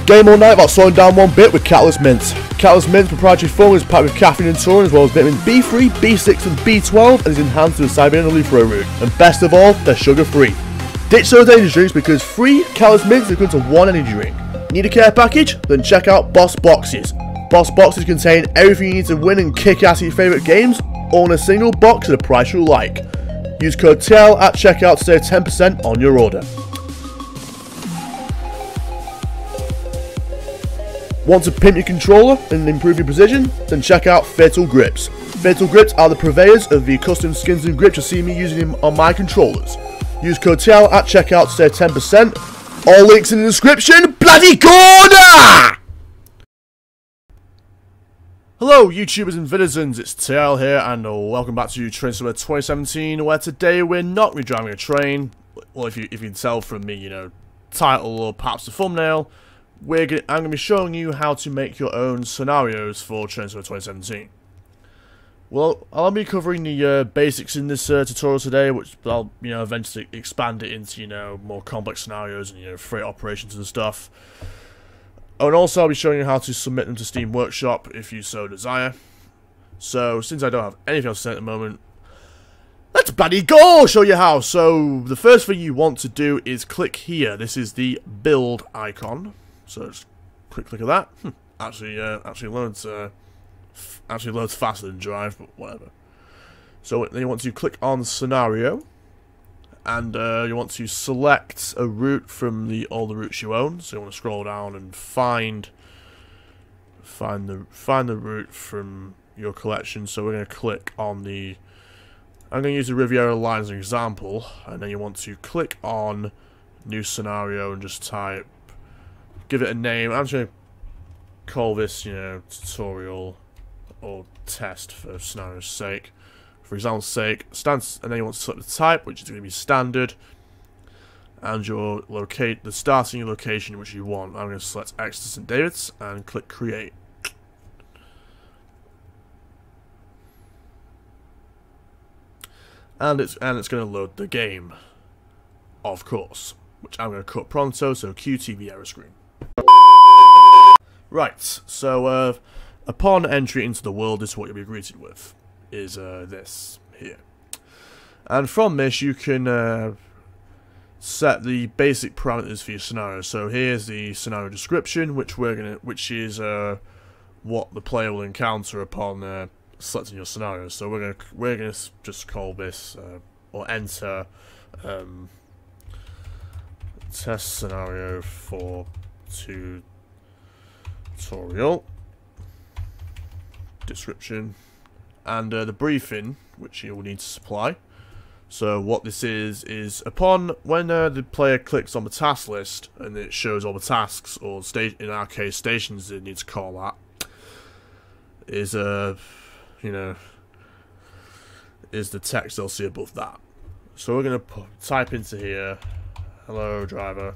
Game all night about slowing down one bit with Catalyst Mints. Catalyst Mints proprietary formula is packed with caffeine and taurine as well as vitamin B3, B6 and B12 and is enhanced with a Siberian Eleuthero root. And best of all, they're sugar free. Ditch those energy drinks because 3 Catalyst Mints are equal to 1 energy drink. Need a care package? Then check out Boss Boxes. Boss Boxes contain everything you need to win and kick ass at your favourite games, all in a single box at a price you'll like. Use code TL at checkout to save 10% on your order. Want to pimp your controller and improve your precision? Then check out Fatal Grips. Fatal Grips are the purveyors of the custom skins and grips you'll see me using them on my controllers. Use code TL at checkout to save 10%. All links in the description. Bloody corner! Hello YouTubers and citizens, it's TL here and welcome back to Train Simulator 2017, where today we're not redriving a train. Well, if you can tell from me, title or perhaps the thumbnail, I'm going to be showing you how to make your own scenarios for Train Simulator 2017. Well, I'll be covering the basics in this tutorial today, which I'll eventually expand it into more complex scenarios and freight operations and stuff. Oh, and also I'll be showing you how to submit them to Steam Workshop if you so desire. So since I don't have anything else to say at the moment, let's bloody go! Show you how. So the first thing you want to do is click here. This is the build icon. So just quick click of that. Actually loads faster than Drive, but whatever. So then you want to click on Scenario, and you want to select a route from all the routes you own. So you want to scroll down and find the route from your collection. So we're going to click on the. I'm going to use the Riviera line as an example, and then you want to click on New Scenario and just type. Give it a name. I'm just going to call this, tutorial or test for scenario's sake. For example's sake, and then you want to select the type, which is going to be standard, and the starting location which you want. I'm going to select Exeter St David's and click Create. And it's going to load the game, of course, which I'm going to cut pronto, so QTV error screen. Right, so upon entry into the world, this is what you'll be greeted with, is this here. And from this you can set the basic parameters for your scenario. So here's the scenario description, which is what the player will encounter upon selecting your scenario. So we're gonna just call this or enter test scenario for tutorial description, and the briefing which you will need to supply. So what this is when the player clicks on the task list and it shows all the tasks, or in our case stations it needs to call at, is is the text they'll see above that. So we're going to type into here, hello driver,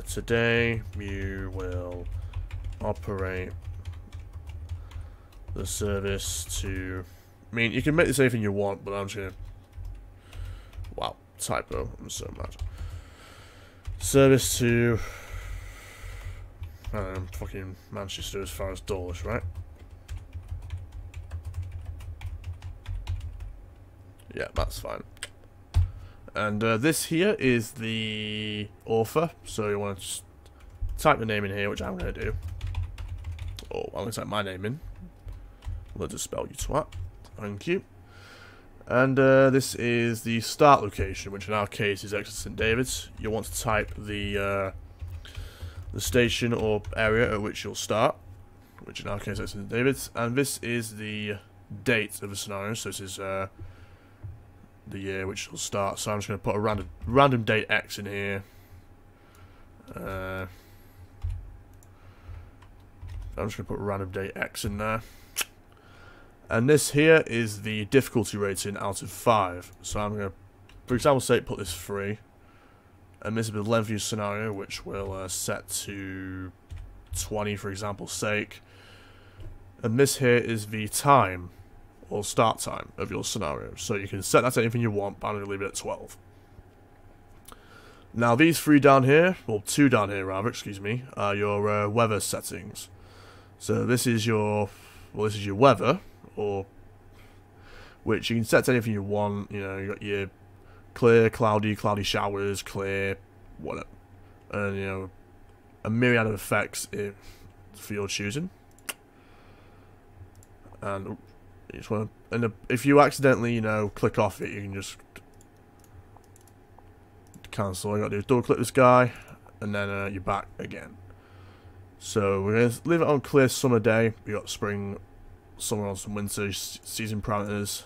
today you will operate the service to. You can make this anything you want, but I'm just gonna. Wow, typo. I'm so mad. Service to. Fucking Manchester as far as Dawlish, right? Yeah, that's fine. And this here is the author, so you want to just type the name in here, which I'm going to do. Oh, I'm going to type my name in. Let's just spell you twat. Thank you. And this is the start location, which in our case is Exeter St David's. You'll want to type the station or area at which you'll start, which in our case is Exeter St David's. And this is the date of the scenario, so this is the year which will start. So I'm just going to put a random date X in here. I'm just going to put random date X in there. And this here is the difficulty rating out of 5. So I'm going to, for example's sake, put this 3. And this is the length of your scenario, which we'll set to 20 for example's sake. And this here is the time, or start time, of your scenario. So you can set that to anything you want, but I'm going to leave it at 12. Now these three down here, well two down here rather, excuse me, are your weather settings. So this is your weather, or which you can set to anything you want. You know, you got your clear, cloudy showers, clear, whatever, and you know, a myriad of effects for your choosing. And you just want to, and if you accidentally, you know, click off it, you can just cancel. All you got to do is double click this guy, and then you're back again. So we're going to leave it on clear summer day. We got spring, summer, on some winter season parameters.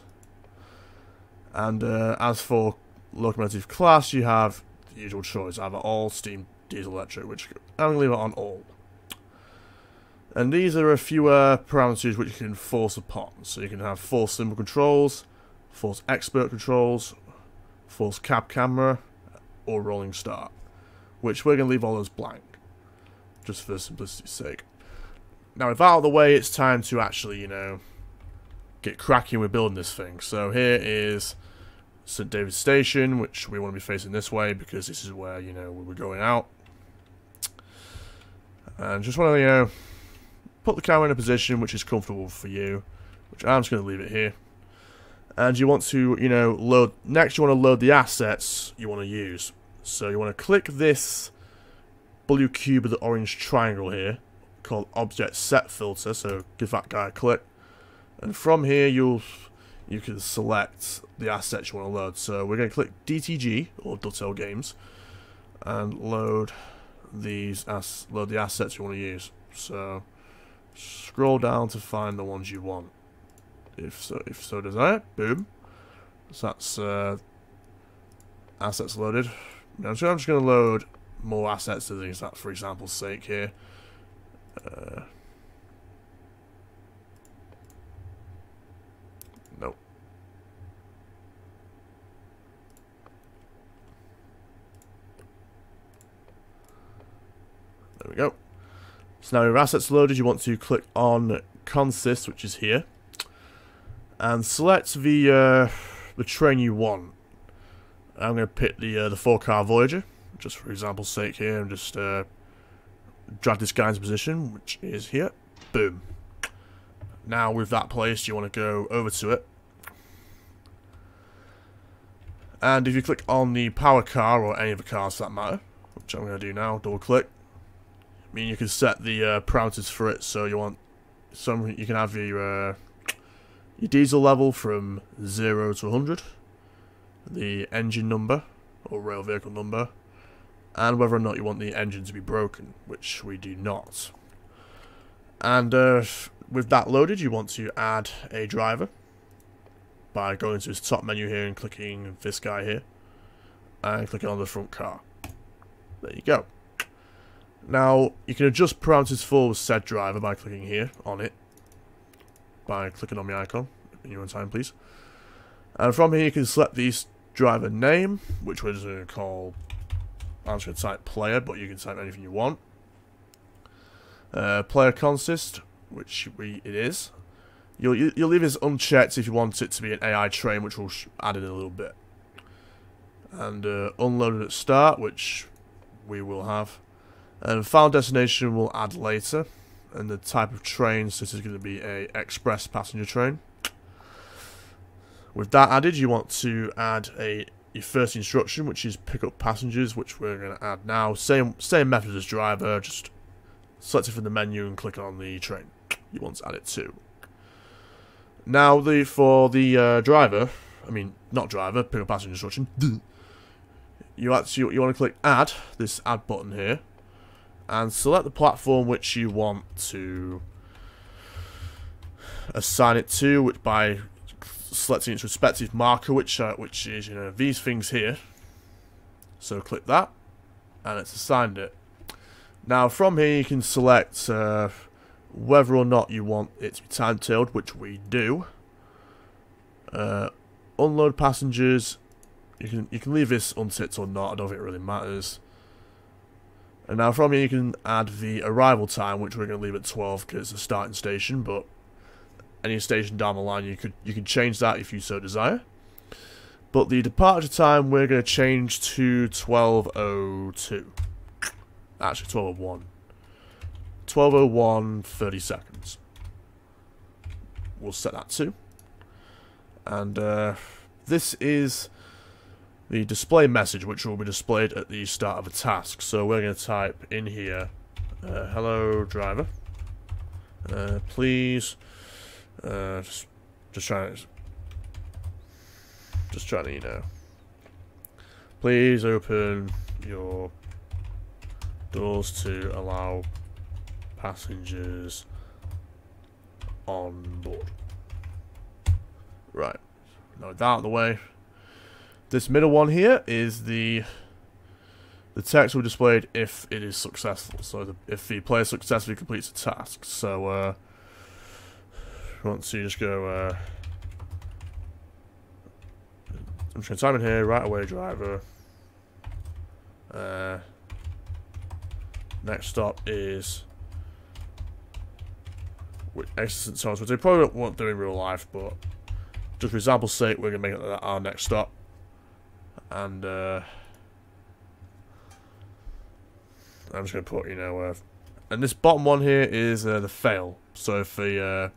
And as for locomotive class, you have the usual choice, either all, steam, diesel, electric, which I'm going to leave it on all. And these are a few parameters which you can force upon. So you can have force simple controls, force expert controls, force cab camera, or rolling start, which we're going to leave all those blank, just for simplicity's sake. Now with that out of the way, it's time to actually, you know, get cracking with building this thing. So here is St. David's Station, which we want to be facing this way because this is where, you know, we're going out. And just want to, you know, put the camera in a position which is comfortable for you, which I'm just going to leave it here. And you want to, you know, load, next you want to load the assets you want to use. So you want to click this blue cube with the orange triangle here, called Object Set Filter, so give that guy a click. And from here you can select the assets you want to load. So we're going to click DTG, or Dovetail Games, and load the assets you want to use. So scroll down to find the ones you want. If so desire, boom. So that's assets loaded. Now, so I'm just going to load more assets to things, that for example's sake here. Nope. There we go. So now your assets loaded, you want to click on Consist, which is here, and select the train you want. I'm going to pick the 4-car Voyager, just for example's sake here, and just drag this guy into position, which is here. Boom. Now with that placed, you want to go over to it, and if you click on the power car, or any of the cars for that matter, which I'm going to do now, double click, I mean you can set the parameters for it. So you want you can have your diesel level from 0 to 100, the engine number or rail vehicle number, and whether or not you want the engine to be broken, which we do not. And with that loaded, you want to add a driver by going to his top menu here and clicking this guy here, and clicking on the front car. There you go. Now you can adjust parameters for said driver by clicking here on it, by clicking on the icon in your own time, please. And from here you can select the driver name, which we're just going to call, I'm just going to type player, but you can type anything you want. Player consist, which it is. You'll leave this unchecked if you want it to be an AI train, which we'll add in a little bit. And unloaded at start, which we will have. And final destination we'll add later. And the type of train, so this is going to be a express passenger train. With that added, you want to add your first instruction, which is pick up passengers, which we're going to add now. Same method as driver, just select it from the menu and click on the train you want to add it to. Now for the driver, I mean not driver, pick up passenger instruction. You want to click add, this add button here, and select the platform which you want to assign it to, which by selecting its respective marker, which is, you know, these things here. So click that, and it's assigned it. Now from here you can select whether or not you want it to be time-tailed, which we do. Unload passengers, you can leave this unticked or not, I don't think it really matters. And now from here you can add the arrival time, which we're going to leave at 12 because it's a starting station, but any station down the line you can change that if you so desire. But the departure time we're going to change to 12:02. Actually, 12:01. 12:01, 30 seconds. We'll set that to. And this is the display message, which will be displayed at the start of a task. So we're going to type in here, hello driver, please, just trying to, you know, please open your doors to allow passengers on board. Right, now with that out of the way, this middle one here is the text will be displayed if it is successful. So if the player successfully completes a task. So once you just go, I'm just going to type in here, right away driver. Next stop is exit zones, which they probably won't do in real life, but just for example's sake, we're going to make it our next stop. And I'm just going to put, you know, and this bottom one here is the fail. So if the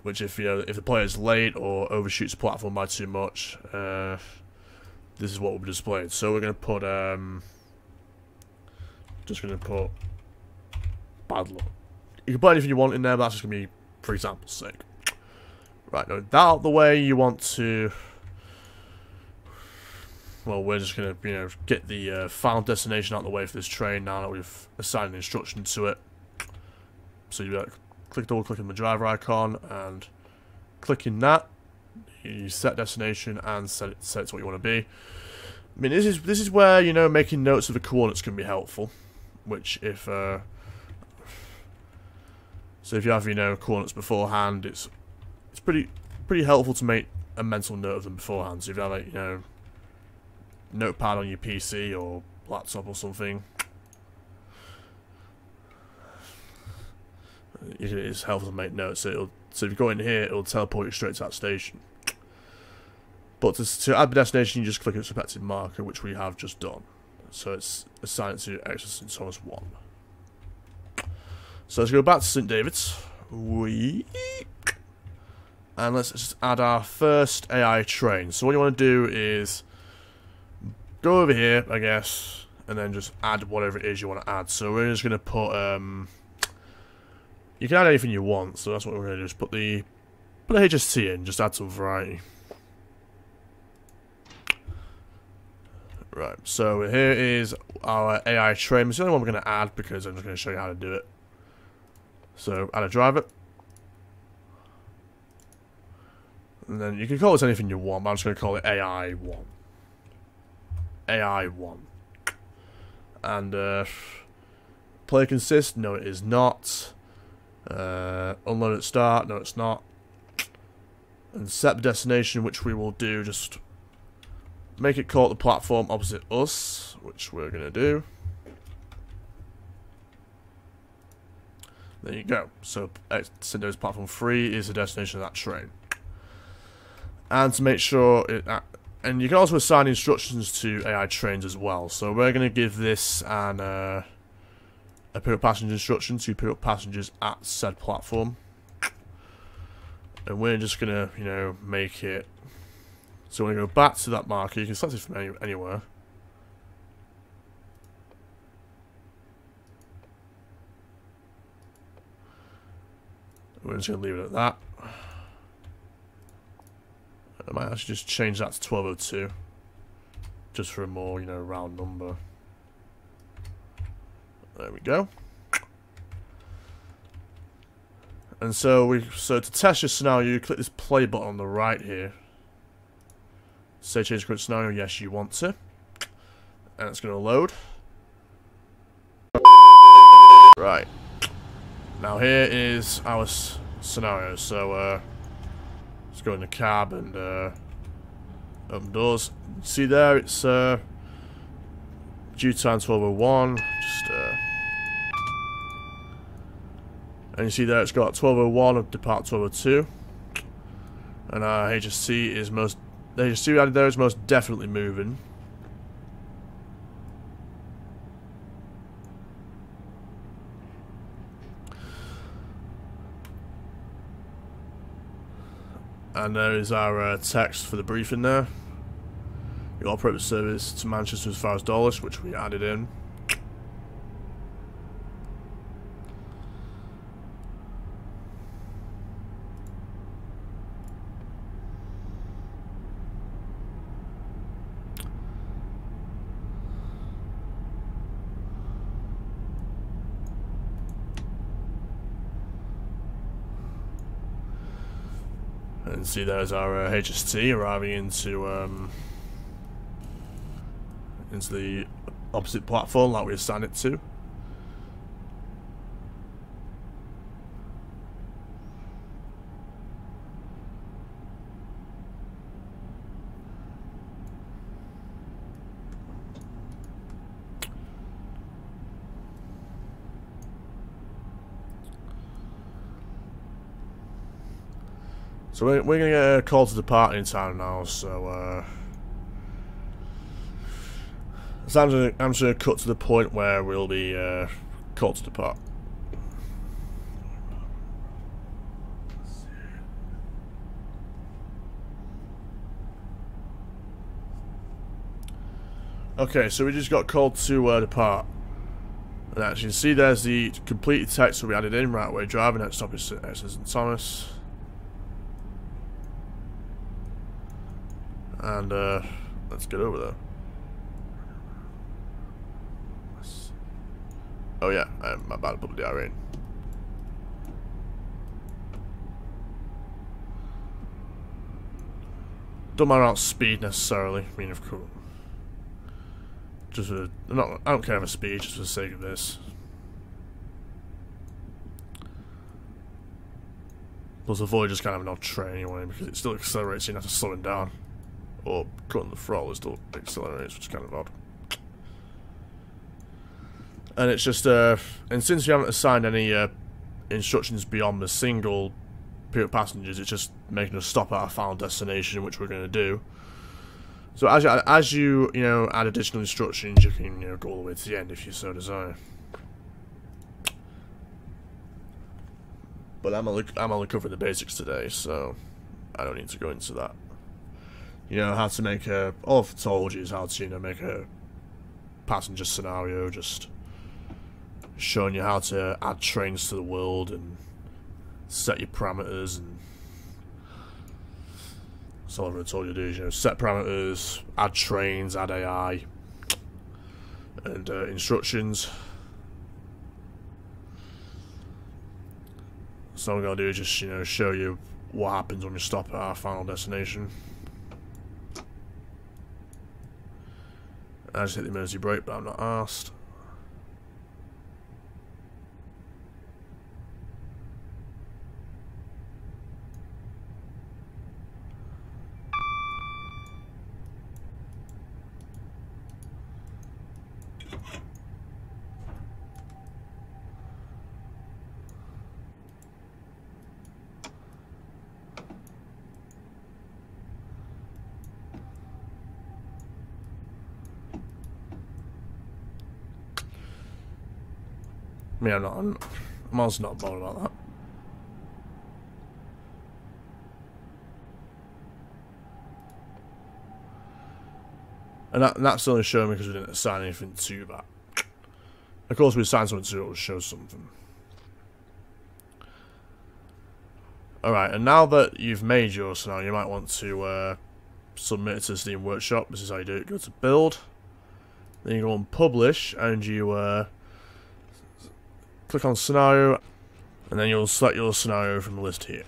if the player is late or overshoots the platform by too much, this is what will be displayed. So we're going to put just going to put bad luck. You can put anything you want in there, but that's just going to be for example's sake. Right, now that out of the way, you want to, well, we're just going to, you know, get the final destination out of the way for this train now that we've assigned an instruction to it. So you double click on the driver icon and clicking that, you set destination and set it to what you want to be. I mean, this is where, you know, making notes of the coordinates can be helpful. Which if so if you have, you know, coordinates beforehand, it's pretty helpful to make a mental note of them beforehand. So if you have, like, you know, notepad on your PC or laptop or something, it's helpful to make notes. So if you go in here, it'll teleport you straight to that station. But to add the destination, you just click a respective marker, which we have just done. So it's assigned to Exeter St Thomas 1. So let's go back to St David's. And let's just add our first AI train. So what you want to do is go over here, I guess, and then just add whatever it is you want to add. So we're just going to put, you can add anything you want. So that's what we're going to do, is put the HST in, just add some variety. Right, so here is our AI train. It's the only one we're going to add because I'm just going to show you how to do it. So add a driver. And then you can call this anything you want, but I'm just going to call it AI1. AI1. And play consist, no it is not. Unload at start, no it's not. And set the destination, which we will do, just make it call the platform opposite us, which we're going to do. There you go. So St David's platform 3 is the destination of that train. And to make sure it, and you can also assign instructions to AI trains as well. So we're going to give this a pick up passenger instruction to pick up passengers at said platform. And we're just going to, you know, make it. So when you go back to that marker, you can select it from anywhere. We're just going to leave it at that. I might actually just change that to 12:02, just for a more, you know, round number. There we go. And so to test your scenario, you click this play button on the right here. Say change current scenario, yes you want to. And it's going to load. Right. Now here is our scenario. So let's go in the cab and open doors. See there, it's due time 12:01. Just and you see there, it's got 12:01 of depart 12:02, and our HSC is most There you see we added there is most definitely moving. And there is our text for the briefing there. You operate the service to Manchester as far as Dawlish, which we added in. And see, there's our HST arriving into the opposite platform like we assigned it to. So we're going to get a call to depart in time now, so I'm just going to cut to the point where we'll be called to depart. Okay, so we just got called to depart. And as you can see, there's the completed text that we added in. Right, we're driving, next stop is St. Thomas. And let's get over there. Oh yeah, I'm about to put the diary in. Don't mind about speed necessarily. I mean, of course, just for, I don't care for speed, just for the sake of this. Plus, the Voyager's kind of an odd train anyway, because it still accelerates, so you have to slow it down. Or cutting the throttle, it still accelerates, which is kind of odd. And it's just, and since you haven't assigned any instructions beyond the single period passengers, it's just making us stop at our final destination, which we're going to do. So as you add additional instructions, you can go all the way to the end if you so desire. But I'm only covering the basics today, so I don't need to go into that. How to make all I've told you is how to, make a passenger scenario, just showing you how to add trains to the world and set your parameters, and that's all I've really told you to do is, set parameters, add trains, add AI, and instructions. So all I'm going to do is just, show you what happens when we stop at our final destination. I just hit the emergency brake, but I'm not asked. I mean, I'm also not bothered about that. And that's only showing me because we didn't assign anything to that. Of course, we assigned something to it, will show something. Alright, and now that you've made your scenario, you might want to submit it to the Steam Workshop. This is how you do it. Go to Build, then you go on Publish, and you click on Scenario, and then you'll select your scenario from the list here.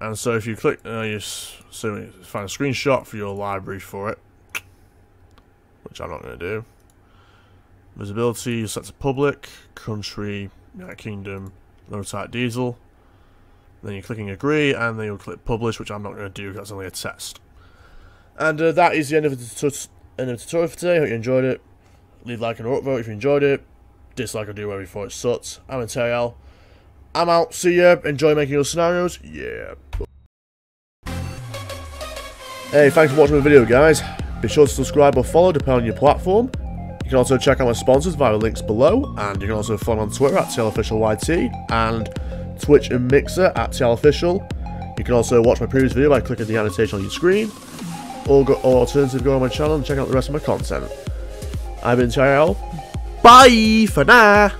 And so if you click, you find a screenshot for your library for it, which I'm not going to do. Visibility, you set to Public, Country, United Kingdom, Low Type Diesel. Then you're clicking Agree, and then you'll click Publish, which I'm not going to do because that's only a test. And that is the end of the tutorial for today. Hope you enjoyed it. Leave a like and an upvote if you enjoyed it. Dislike or do whatever you thought it sucked. I'm Material. I'm out. See ya. Enjoy making your scenarios. Yeah. Hey, thanks for watching my video, guys. Be sure to subscribe or follow depending on your platform. You can also check out my sponsors via the links below, and you can also follow on Twitter at TLOfficialYT and Twitch and Mixer at TLOfficial. You can also watch my previous video by clicking the annotation on your screen, or alternatively go on my channel and check out the rest of my content. I've been TL. Bye for now.